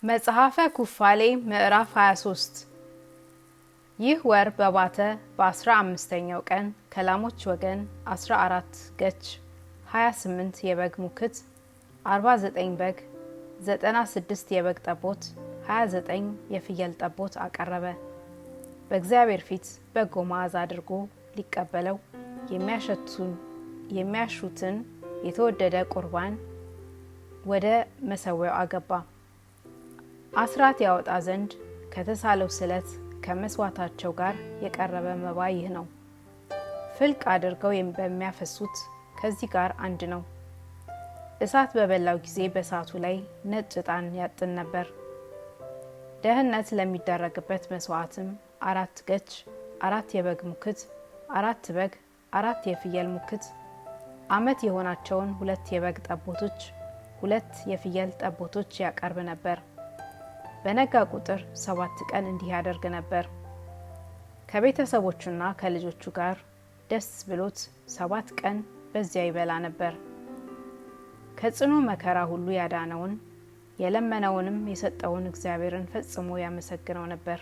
መጽሐፈ ኩፋሌ ምዕራፍ 23 ይህ ወር በባተ በ15ኛው ቀን ከላሞች ወገን 14 ገች 28 የበግ ሙክት 49 በግ 96 የበግ ጠቦት 29 የፍየል ጠቦት አቀረበ። በእግዚአብሔር ፊት በጎ መዓዛ አድርጎ ሊቀበለው የሚያሹትን የተወደደ ቁርባን ወደ መሠዊያው አገባ። አስራት ያወጣ ዘንድ ከተሳለው ስለት ከመስዋዕታቸው ጋር የቀረበ መባ ይህ ነው። ፍልቅ አድርገው በሚያፈሱት ከዚህ ጋር አንድ ነው። እሳት በበላው ጊዜ በእሳቱ ላይ ነጭ ዕጣን ያጥን ነበር። ደህንነት ለሚደረግበት መስዋዕትም 4 ገች 4 የበግ ሙክት 4 በግ 4 የፍየል ሙክት ዓመት የሆናቸውን 2 የበግ ጠቦቶች 2 የፍየል ጠቦቶች ያቀርብ ነበር። በነጋ ቁጥር 7 ቀን እንዲህ ያደርግ ነበር። ከቤተሰቦቹና ከልጆቹ ጋር ደስ ብሎት 7 ቀን በዚያ ይበላ ነበር። ከጽኑ መከራ ሁሉ ያዳነውን የለመነውንም የሰጠውን እግዚአብሔርን ፈጽሞ ያመሰግነው ነበር።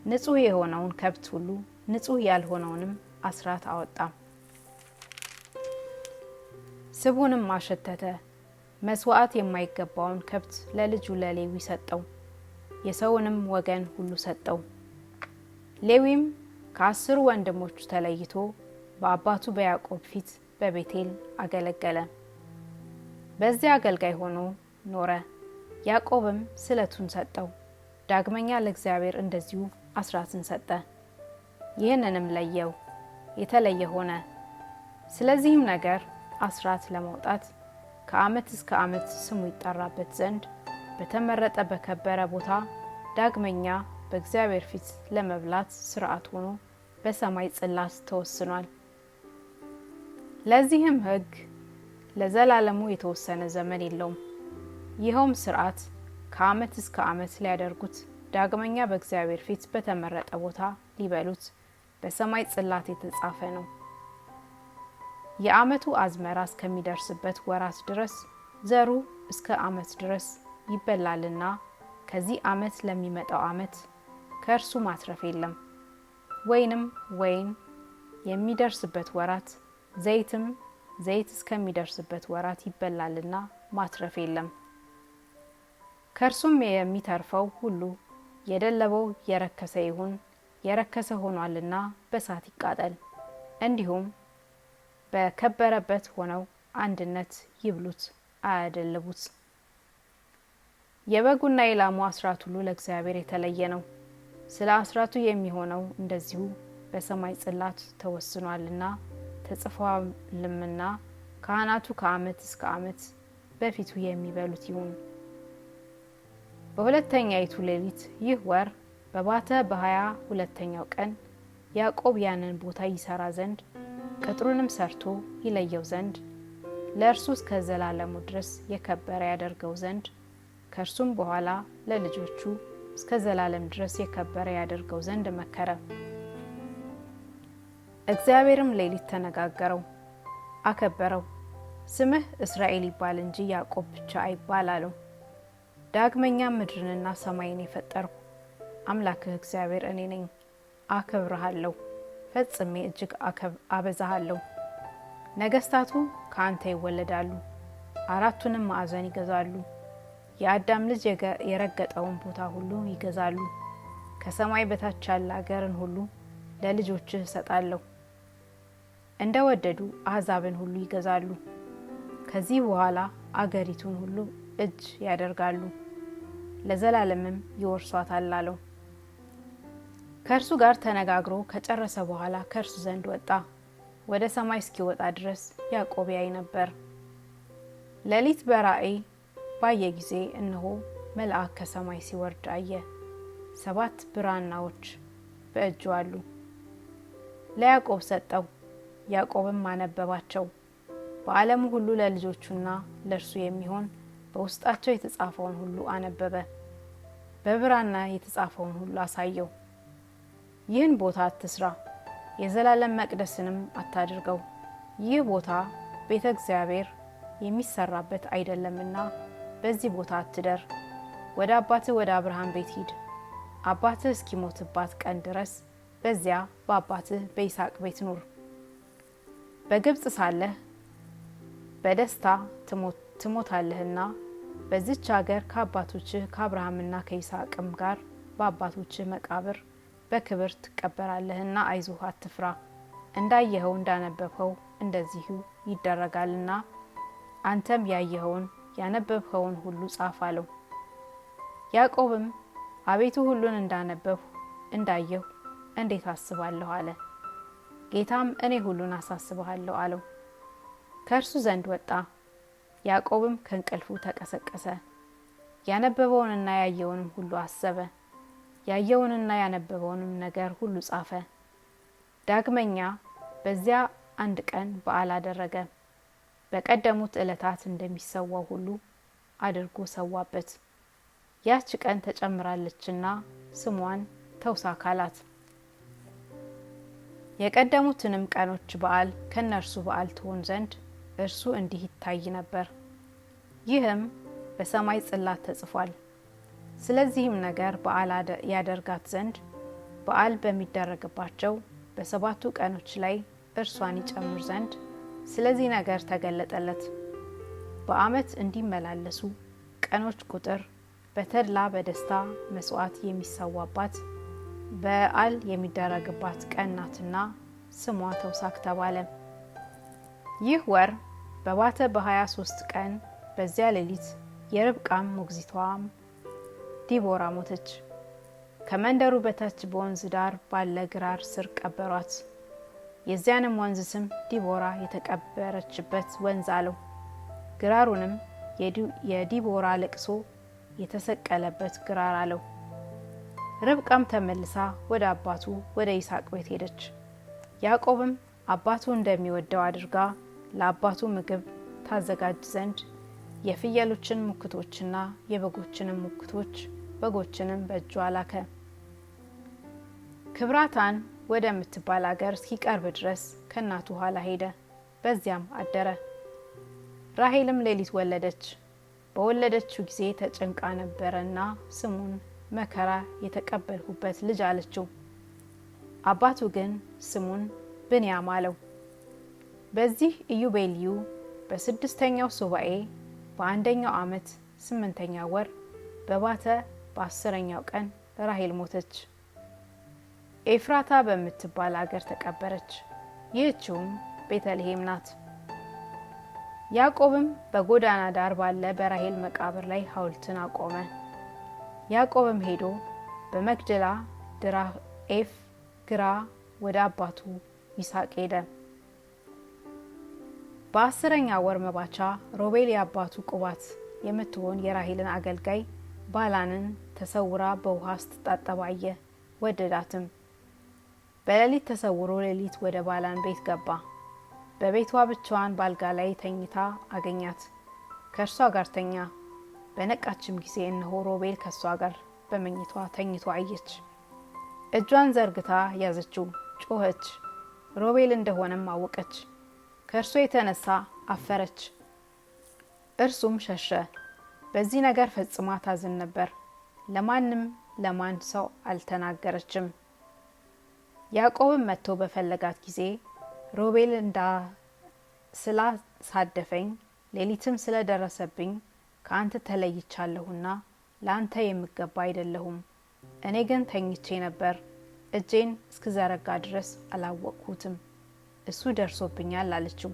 ንጹሕ የሆነውን ከብት ሁሉ ንጹሕ ያልሆነውንም አስራት አወጣ። ስቡንም አሸተተ። መስዋዕት የማይገባውን ከብት ለልጁ ለሌዊ ሰጠው። የሰውንም ወገን ሁሉ ሰጠው። ሌዊም ከ10 ወንድሞቹ ተለይቶ በአባቱ በያዕቆብ ፊት በቤቴል አገለገለ። በዚያ አገልጋይ ሆኖ ኖረ። ያዕቆብም ስለቱን ሰጠው። ዳግመኛ ለእግዚአብሔር እንደዚሁ አስራትን ሰጠ። ይህንንም ለየው፣ የተለየ ሆነ። ስለዚህም ነገር አስራት ለማውጣት ከዓመት እስከ ዓመት ስሙ ይጠራበት ዘንድ በተመረጠ በከበረ ቦታ ዳግመኛ በእግዚአብሔር ፊት ለመብላት ሥርዓት ሆኖ በሰማይ ጽላት ተወስኗል። ለዚህም ሕግ ለዘላለሙ የተወሰነ ዘመን የለውም። ይኸውም ሥርዓት ከዓመት እስከ ዓመት ሊያደርጉት ዳግመኛ በእግዚአብሔር ፊት በተመረጠ ቦታ ሊበሉት በሰማይ ጽላት የተጻፈ ነው። የዓመቱ አዝመራ እስከሚደርስበት ወራት ድረስ ዘሩ እስከ ዓመት ድረስ ይበላልና ከዚህ ዓመት ለሚመጣው ዓመት ከእርሱ ማትረፍ የለም። ወይንም ወይን የሚደርስበት ወራት ዘይትም ዘይት እስከሚደርስበት ወራት ይበላልና ማትረፍ የለም። ከእርሱም የሚተርፈው ሁሉ የደለበው የረከሰ ይሁን፣ የረከሰ ሆኗልና በእሳት ይቃጠል። እንዲሁም በከበረበት ሆነው አንድነት ይብሉት፣ አያደልቡት። የበጉና የላሙ አስራት ሁሉ ለእግዚአብሔር የተለየ ነው። ስለ አስራቱ የሚሆነው እንደዚሁ በሰማይ ጽላት ተወስኗልና ተጽፏልምና ካህናቱ ከዓመት እስከ ዓመት በፊቱ የሚበሉት ይሁን። በሁለተኛይቱ ሌሊት ይህ ወር በባተ በ22ኛው ቀን ያዕቆብ ያንን ቦታ ይሰራ ዘንድ ቅጥሩንም ሰርቶ ይለየው ዘንድ ለእርሱ እስከ ዘላለሙ ድረስ የከበረ ያደርገው ዘንድ ከእርሱም በኋላ ለልጆቹ እስከ ዘላለም ድረስ የከበረ ያደርገው ዘንድ መከረ። እግዚአብሔርም ሌሊት ተነጋገረው፣ አከበረው። ስምህ እስራኤል ይባል እንጂ ያዕቆብ ብቻ አይባል አለው። ዳግመኛም ምድርንና ሰማይን የፈጠርኩ አምላክህ እግዚአብሔር እኔ ነኝ። አከብርሃለሁ፣ ፈጽሜ እጅግ አበዛሃለሁ። ነገስታቱ ከአንተ ይወለዳሉ፣ 4ቱንም ማዕዘን ይገዛሉ። የአዳም ልጅ የረገጠውን ቦታ ሁሉ ይገዛሉ። ከሰማይ በታች ያለ አገርን ሁሉ ለልጆችህ እሰጣለሁ። እንደ ወደዱ አሕዛብን ሁሉ ይገዛሉ። ከዚህ በኋላ አገሪቱን ሁሉ እጅ ያደርጋሉ፣ ለዘላለምም ይወርሷታል አለው። ከእርሱ ጋር ተነጋግሮ ከጨረሰ በኋላ ከእርሱ ዘንድ ወጣ። ወደ ሰማይ እስኪወጣ ድረስ ያዕቆብ ያይ ነበር። ሌሊት በራእይ ባየ ጊዜ እነሆ መልአክ ከሰማይ ሲወርድ አየ። 7 ብራናዎች በእጁ አሉ። ለያዕቆብ ሰጠው። ያዕቆብም አነበባቸው። በዓለሙ ሁሉ ለልጆቹና ለእርሱ የሚሆን በውስጣቸው የተጻፈውን ሁሉ አነበበ። በብራና የተጻፈውን ሁሉ አሳየው። ይህን ቦታ አትስራ፣ የዘላለም መቅደስንም አታድርገው። ይህ ቦታ ቤተ እግዚአብሔር የሚሰራበት አይደለምና በዚህ ቦታ አትደር። ወደ አባትህ ወደ አብርሃም ቤት ሂድ። አባትህ እስኪሞትባት ቀን ድረስ በዚያ በአባትህ በይስሐቅ ቤት ኑር። በግብጽ ሳለህ በደስታ ትሞታለህና በዚች ሀገር ከአባቶችህ ከአብርሃምና ከይስሐቅም ጋር በአባቶችህ መቃብር በክብር ትቀበራለህና አይዞህ፣ አትፍራ። እንዳየኸው እንዳነበብኸው እንደዚሁ ይደረጋልና አንተም ያየኸውን ያነበብኸውን ሁሉ ጻፍ አለው። ያዕቆብም አቤቱ ሁሉን እንዳነበብሁ እንዳየሁ እንዴት አስባለሁ አለ። ጌታም እኔ ሁሉን አሳስብሃለሁ አለው። ከእርሱ ዘንድ ወጣ። ያዕቆብም ከእንቅልፉ ተቀሰቀሰ። ያነበበውንና ያየውንም ሁሉ አሰበ። ያየውንና ያነበበውንም ነገር ሁሉ ጻፈ። ዳግመኛ በዚያ አንድ ቀን በዓል አደረገ። በቀደሙት ዕለታት እንደሚሰዋው ሁሉ አድርጎ ሰዋበት። ያች ቀን ተጨምራለችና ስሟን ተውሳክ አላት። የቀደሙትንም ቀኖች በዓል ከነርሱ በዓል ትሆን ዘንድ እርሱ እንዲህ ይታይ ነበር። ይህም በሰማይ ጽላት ተጽፏል። ስለዚህም ነገር በዓል ያደርጋት ዘንድ በዓል በሚደረግባቸው በሰባቱ ቀኖች ላይ እርሷን ይጨምር ዘንድ ስለዚህ ነገር ተገለጠለት። በዓመት እንዲመላለሱ ቀኖች ቁጥር በተድላ በደስታ መስዋዕት የሚሰዋባት በዓል የሚደረግባት ቀን ናትና ስሟ ተውሳክ ተባለ። ይህ ወር በባተ በ23 ቀን በዚያ ሌሊት የርብቃም ሞግዚቷም ዲቦራ ሞተች። ከመንደሩ በታች በወንዝ ዳር ባለ ግራር ስር ቀበሯት። የዚያንም ወንዝ ስም ዲቦራ የተቀበረችበት ወንዝ አለው። ግራሩንም የዲቦራ ልቅሶ የተሰቀለበት ግራር አለው። ርብቃም ተመልሳ ወደ አባቱ ወደ ይስሐቅ ቤት ሄደች። ያዕቆብም አባቱ እንደሚወደው አድርጋ ለአባቱ ምግብ ታዘጋጅ ዘንድ የፍየሎችን ሙክቶችና የበጎችንም ሙክቶች በጎችንም በእጇ ላከ። ክብራታን ወደምትባል አገር እስኪቀርብ ድረስ ከእናቱ ኋላ ሄደ። በዚያም አደረ። ራሔልም ሌሊት ወለደች። በወለደችው ጊዜ ተጨንቃ ነበረና ስሙን መከራ የተቀበልሁበት ልጅ አለችው። አባቱ ግን ስሙን ብንያም አለው። በዚህ ኢዮቤልዩ በ6ኛው ሱባኤ በ1ኛው ዓመት 8ኛው ወር በባተ በ10ኛው ቀን ራሔል ሞተች። ኤፍራታ በምትባል አገር ተቀበረች። ይህችውም ቤተልሔም ናት። ያዕቆብም በጎዳና ዳር ባለ በራሔል መቃብር ላይ ሐውልትን አቆመ። ያዕቆብም ሄዶ በመግደላ ድራኤፍ ግራ ወደ አባቱ ይስሐቅ ሄደ። በ10ኛ ወር መባቻ ሮቤል የአባቱ ቁባት የምትሆን የራሔልን አገልጋይ ባላንን ተሰውራ በውሃ ስትታጠብ አየ፣ ወደዳትም። በሌሊት ተሰውሮ ሌሊት ወደ ባላን ቤት ገባ። በቤቷ ብቻዋን ባልጋ ላይ ተኝታ አገኛት። ከእርሷ ጋር ተኛ። በነቃችም ጊዜ እነሆ ሮቤል ከእሷ ጋር በመኝቷ ተኝቶ አየች። እጇን ዘርግታ ያዘችው፣ ጮኸች። ሮቤል እንደሆነም አወቀች። ከእርሱ የተነሳ አፈረች። እርሱም ሸሸ። በዚህ ነገር ፈጽማ ታዝን ነበር። ለማን ሰው አልተናገረችም። ያዕቆብም መጥቶ በፈለጋት ጊዜ ሮቤል ስላሳደፈኝ ሌሊትም ስለደረሰብኝ ከአንተ ተለይቻለሁና ለአንተ የምገባ አይደለሁም። እኔ ግን ተኝቼ ነበር፣ እጄን እስክዘረጋ ድረስ አላወቅሁትም። እሱ ደርሶብኛል አለችው።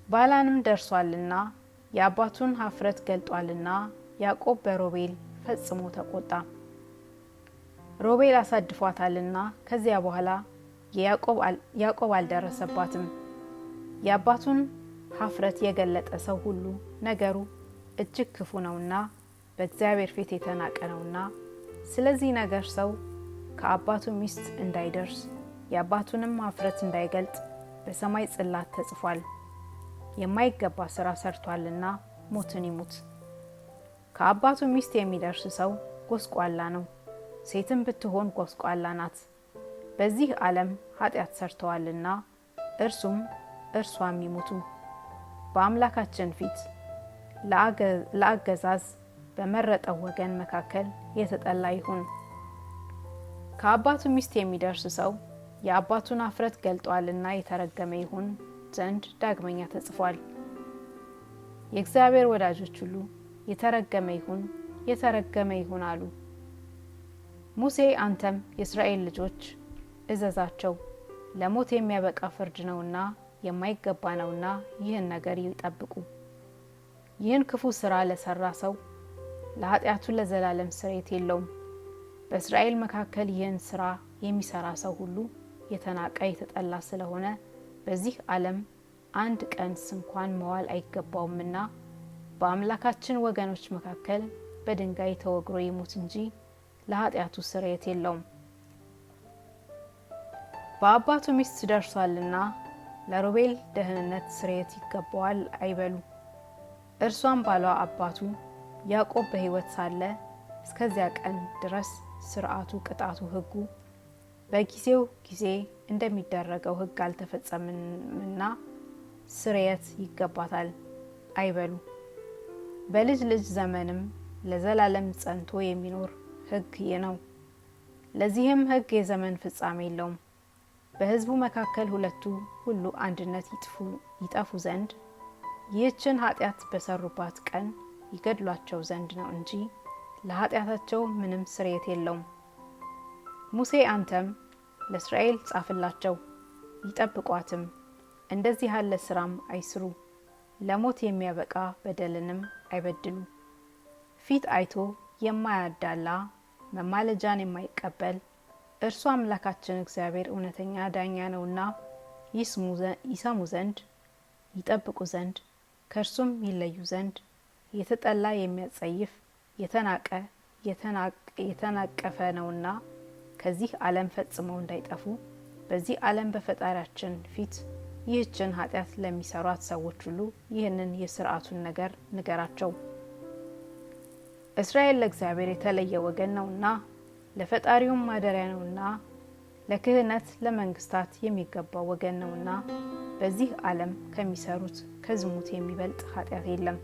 ባላንም ደርሷልና የአባቱን ኀፍረት ገልጧልና ያዕቆብ በሮቤል ፈጽሞ ተቆጣ። ሮቤል አሳድፏታልና ከዚያ በኋላ ያዕቆብ አልደረሰባትም። የአባቱን ኀፍረት የገለጠ ሰው ሁሉ ነገሩ እጅግ ክፉ ነውና በእግዚአብሔር ፊት የተናቀ ነውና፣ ስለዚህ ነገር ሰው ከአባቱ ሚስት እንዳይደርስ የአባቱንም ኀፍረት እንዳይገልጥ በሰማይ ጽላት ተጽፏል። የማይገባ ሥራ ሰርቷልና ሞትን ይሙት። ከአባቱ ሚስት የሚደርስ ሰው ጎስቋላ ነው፣ ሴትም ብትሆን ጎስቋላ ናት። በዚህ ዓለም ኃጢአት ሰርተዋልና እርሱም እርሷም ይሙቱ። በአምላካችን ፊት ለአገዛዝ በመረጠው ወገን መካከል የተጠላ ይሁን። ከአባቱ ሚስት የሚደርስ ሰው የአባቱን አፍረት ገልጧልና የተረገመ ይሁን ዘንድ ዳግመኛ ተጽፏል። የእግዚአብሔር ወዳጆች ሁሉ የተረገመ ይሁን አሉ። ሙሴ አንተም የእስራኤል ልጆች እዘዛቸው፣ ለሞት የሚያበቃ ፍርድ ነውና የማይገባ ነውና ይህን ነገር ይጠብቁ። ይህን ክፉ ስራ ለሰራ ሰው ለኃጢአቱ ለዘላለም ስርየት የለውም። በእስራኤል መካከል ይህን ስራ የሚሰራ ሰው ሁሉ የተናቀ የተጠላ ስለሆነ በዚህ ዓለም አንድ ቀን እንኳን መዋል አይገባውምና በአምላካችን ወገኖች መካከል በድንጋይ ተወግሮ ይሙት እንጂ ለኃጢአቱ ስርየት የለውም። በአባቱ ሚስት ደርሷልና ለሮቤል ደህንነት ስርየት ይገባዋል አይበሉ። እርሷም ባሏ አባቱ ያዕቆብ በሕይወት ሳለ እስከዚያ ቀን ድረስ ስርዓቱ፣ ቅጣቱ፣ ሕጉ በጊዜው ጊዜ እንደሚደረገው ሕግ አልተፈጸመምና ስርየት ይገባታል አይበሉ። በልጅ ልጅ ዘመንም ለዘላለም ጸንቶ የሚኖር ሕግ ይህ ነው። ለዚህም ሕግ የዘመን ፍጻሜ የለውም። በሕዝቡ መካከል ሁለቱ ሁሉ አንድነት ይጠፉ ዘንድ ይህችን ኃጢአት በሰሩባት ቀን ይገድሏቸው ዘንድ ነው እንጂ ለኃጢአታቸው ምንም ስርየት የለውም። ሙሴ አንተም ለእስራኤል ጻፍላቸው ይጠብቋትም፣ እንደዚህ ያለ ስራም አይስሩ፣ ለሞት የሚያበቃ በደልንም አይበድሉ። ፊት አይቶ የማያዳላ መማለጃን የማይቀበል እርሱ አምላካችን እግዚአብሔር እውነተኛ ዳኛ ነውና ይሰሙ ዘንድ ይጠብቁ ዘንድ ከእርሱም ይለዩ ዘንድ የተጠላ የሚያጸይፍ የተናቀፈ ነውና ከዚህ ዓለም ፈጽመው እንዳይጠፉ በዚህ ዓለም በፈጣሪያችን ፊት ይህችን ኃጢአት ለሚሰሯት ሰዎች ሁሉ ይህንን የሥርዓቱን ነገር ንገራቸው። እስራኤል ለእግዚአብሔር የተለየ ወገን ነውና ለፈጣሪውም ማደሪያ ነውና ለክህነት ለመንግስታት የሚገባው ወገን ነውና በዚህ ዓለም ከሚሰሩት ከዝሙት የሚበልጥ ኃጢአት የለም።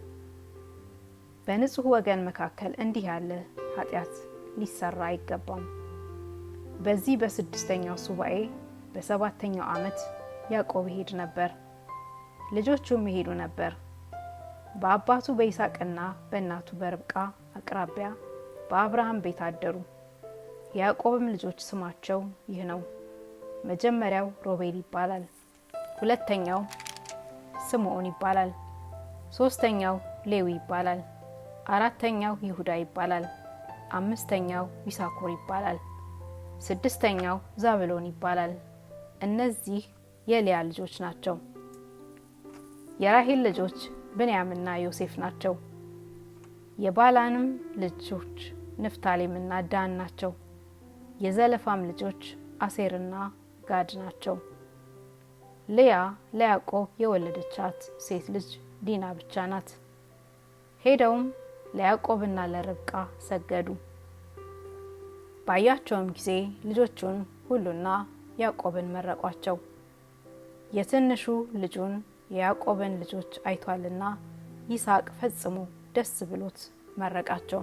በንጹህ ወገን መካከል እንዲህ ያለ ኃጢአት ሊሰራ አይገባም። በዚህ በ6ኛው ሱባኤ በ7ኛው ዓመት ያዕቆብ ይሄድ ነበር፣ ልጆቹም ይሄዱ ነበር። በአባቱ በይስሐቅና በእናቱ በርብቃ አቅራቢያ በአብርሃም ቤት አደሩ። የያዕቆብም ልጆች ስማቸው ይህ ነው። መጀመሪያው ሮቤል ይባላል፣ ሁለተኛው ስምዖን ይባላል፣ ሶስተኛው ሌዊ ይባላል፣ አራተኛው ይሁዳ ይባላል፣ አምስተኛው ይሳኮር ይባላል፣ ስድስተኛው ዛብሎን ይባላል። እነዚህ የልያ ልጆች ናቸው። የራሔል ልጆች ብንያምና ዮሴፍ ናቸው። የባላንም ልጆች ንፍታሌምና ዳን ናቸው። የዘለፋም ልጆች አሴርና ጋድ ናቸው። ልያ ለያዕቆብ የወለደቻት ሴት ልጅ ዲና ብቻ ናት። ሄደውም ለያዕቆብና ለርብቃ ሰገዱ። ባያቸውም ጊዜ ልጆቹን ሁሉና ያዕቆብን መረቋቸው። የትንሹ ልጁን የያዕቆብን ልጆች አይቷልና ይስሐቅ ፈጽሞ ደስ ብሎት መረቃቸው።